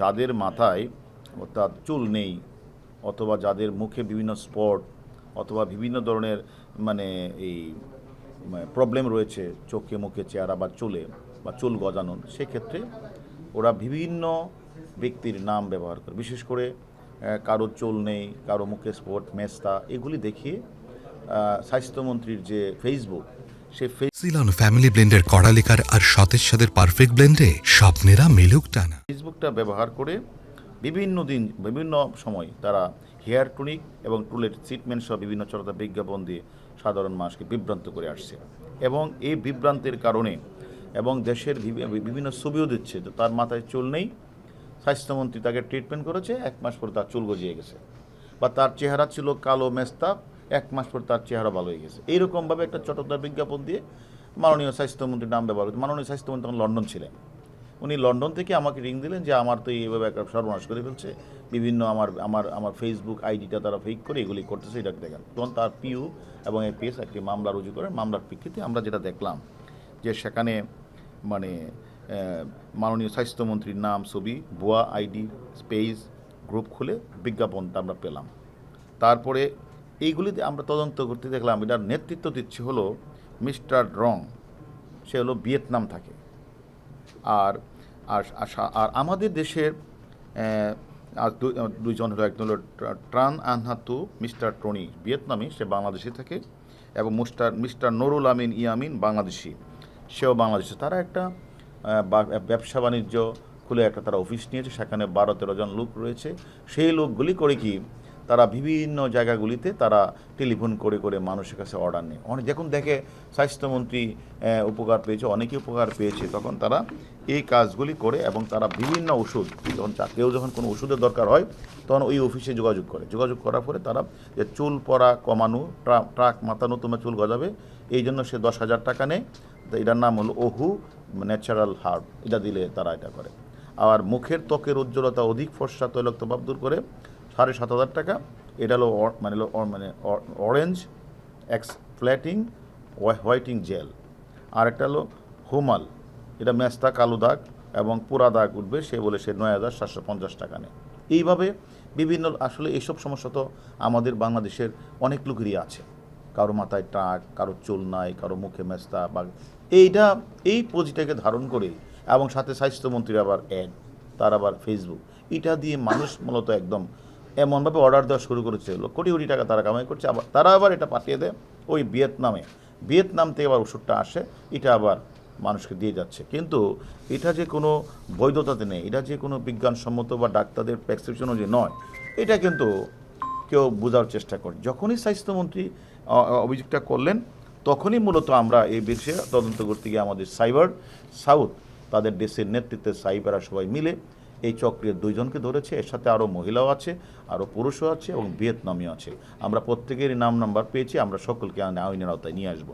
যাদের মাথায় অর্থাৎ চুল নেই অথবা যাদের মুখে বিভিন্ন স্পট অথবা বিভিন্ন ধরনের মানে এই প্রবলেম রয়েছে চোখে মুখে চেহারা বা চুলে বা চুল গজানোর, সেক্ষেত্রে ওরা বিভিন্ন ব্যক্তির নাম ব্যবহার করে। বিশেষ করে কারো চুল নেই, কারো মুখে স্পট, মেস্তা, এগুলি দেখিয়ে স্বাস্থ্যমন্ত্রীর যে ফেসবুক, সে সিলন ফ্যামিলি ব্লেন্ডের কড়ালিকার আর সতেজ সাদের পারফেক্ট ব্লেন্ডে স্বপ্নেরা মেলুক টানা। ফেসবুকটা ব্যবহার করে বিভিন্ন দিন বিভিন্ন সময় তারা হেয়ার টনিক এবং টুলের ট্রিটমেন্ট সহ বিভিন্ন চলতা বিজ্ঞাপন দিয়ে সাধারণ মানুষকে বিভ্রান্ত করে আসছে। এবং এই বিভ্রান্তের কারণে এবং দেশের বিভিন্ন ছবিও দিচ্ছে তো তার মাথায় চুল নেই, স্বাস্থ্যমন্ত্রী তাকে ট্রিটমেন্ট করেছে, 1 মাস পরে তার চুল গজিয়ে গেছে, বা তার চেহারা ছিল কালো মেস্তা, 1 মাস পরে তার চেহারা ভালো হয়ে গেছে। এইরকমভাবে একটা চটকদার বিজ্ঞাপন দিয়ে মাননীয় স্বাস্থ্যমন্ত্রীর নাম ব্যবহার করছে। মাননীয় স্বাস্থ্যমন্ত্রী তখন লন্ডন ছিলেন। উনি লন্ডন থেকে আমাকে রিং দিলেন যে আমার তো এইভাবে একটা সর্বনাশ করে ফেলছে, বিভিন্ন আমার আমার আমার ফেসবুক আইডিটা তারা ফেক করে এগুলি করতেছে, এটাকে দেখেন। তখন তার পিউ এবং এপিএস একটি মামলা রুজু করে। মামলার প্রেক্ষিতে আমরা যেটা দেখলাম যে সেখানে মানে মাননীয় স্বাস্থ্যমন্ত্রীর নাম, ছবি, ভুয়া আইডি, পেজ, গ্রুপ খুলে বিজ্ঞাপনটা আমরা পেলাম। তারপরে এইগুলিতে আমরা তদন্ত করতে দেখলাম এটার নেতৃত্ব দিচ্ছে হলো মিস্টার রং, সে হলো ভিয়েতনাম থাকে। আর আর আর আমাদের দেশের দুইজন হলো, একজন হলো ট্রান আনহাতু মিস্টার টনি, ভিয়েতনামি, সে বাংলাদেশে থাকে, এবং মিস্টার নুরুল আমিন ইয়ামিন, বাংলাদেশি, সেও বাংলাদেশে। তারা একটা ব্যবসা বাণিজ্য খুলে একটা তারা অফিস নিয়েছে, সেখানে 12-13 জন লোক রয়েছে। সেই লোকগুলি করে কি তারা বিভিন্ন জায়গাগুলিতে তারা টেলিফোন করে করে মানুষের কাছে অর্ডার নেয়। অনেক যখন দেখে স্বাস্থ্যমন্ত্রী উপকার পেয়েছে, অনেকেই উপকার পেয়েছে, তখন তারা এই কাজগুলি করে এবং তারা বিভিন্ন ওষুধ, কেউ যখন কোনো ওষুধের দরকার হয় তখন ওই অফিসে যোগাযোগ করার পরে তারা যে চুল পড়া কমানো, ট্রাক মাথানো, তোমার চুল গজাবে, এই জন্য সে 10,000 টাকা নেয়। তো এটার নাম হলো ওহু ন্যাচারাল হার্ব, এটা দিলে তারা এটা করে। আর মুখের ত্বকের উজ্জ্বলতা অধিক ফর্সা তৈলাক্ত ভাব দূর করে 7,500 টাকা। এটা হলো অরেঞ্জ এক্সফ্ল্যাটিং হোয়াইটিং জেল। আর একটা হলো হুমাল, এটা মেস্তা, কালো দাগ এবং পুরা দাগ উঠবে, সে বলে সে 9,750 টাকা নেয়। এইভাবে বিভিন্ন, আসলে এইসব সমস্যা তো আমাদের বাংলাদেশের অনেক লোকেরই আছে। কারো মাথায় টাক, কারো চুল নাই, কারো মুখে মেস্তা বা এই পুঁজিটাকে ধারণ করে, এবং সাথে স্বাস্থ্যমন্ত্রীর আবার অ্যাড, তার আবার ফেসবুক, এটা দিয়ে মানুষ মূলত একদম এমনভাবে অর্ডার দেওয়া শুরু করেছে, কোটি কোটি টাকা তারা কামাই করছে। আবার তারা আবার এটা পাঠিয়ে দেয় ওই ভিয়েতনাম থেকে আবার ওষুধটা আসে, এটা আবার মানুষকে দিয়ে যাচ্ছে। কিন্তু এটা যে কোনো বৈধতাতে নেই, এটা যে কোনো বিজ্ঞানসম্মত বা ডাক্তারদের প্রেসক্রিপশনও যে নয়, এটা কিন্তু কেউ বোঝার চেষ্টা করে। যখনই স্বাস্থ্যমন্ত্রী অভিযোগটা করলেন, তখনই মূলত আমরা এই বিষয়ে তদন্ত করতে গিয়ে আমাদের সাইবার সাউথ, তাদের দেশের নেতৃত্বে সাইবাররা সবাই মিলে এই চক্রের 2 জনকে ধরেছে। এর সাথে আরও মহিলাও আছে, আরও পুরুষও আছে এবং ভিয়েতনামিও আছে। আমরা প্রত্যেকেরই নাম্বার পেয়েছি, আমরা সকলকে আইনের আওতায় নিয়ে আসবো।